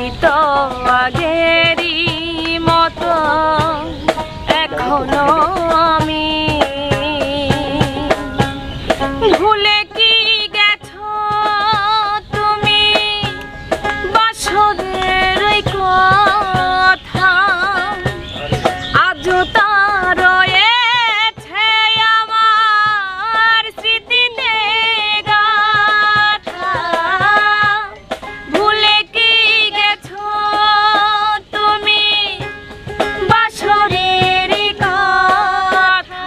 আছি তো আগেরই মতো এখনো আমি ভুলে কি গেছো তুমি বাসরের ওই কথা আজও তা রয়েছে আমার স্মৃতিতে গাথা ভুলে কি গেছো তুমি বাসরের কথা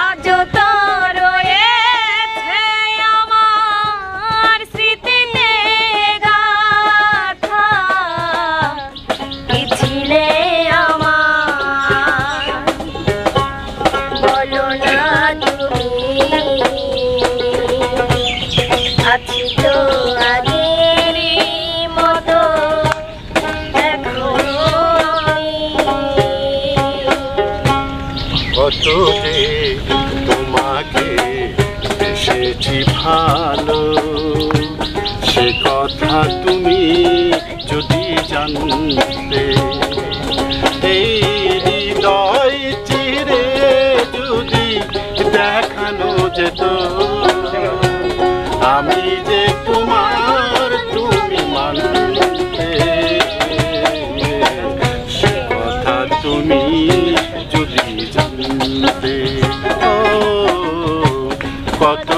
আজও তা রয়েছে আমার স্মৃতিতে গাথা কি ছিলে আমার বলো না তুমি আছি তো আগেরই মতো এখনো কত যে তোমাকে এসেছি ভালো সে কথা তুমি যদি জানতে এই হৃদয় চিরে যদি দেখানো যেত আমি যে তোমার তুমি মানতে সে কথা তুমি যদি জানতে ও কত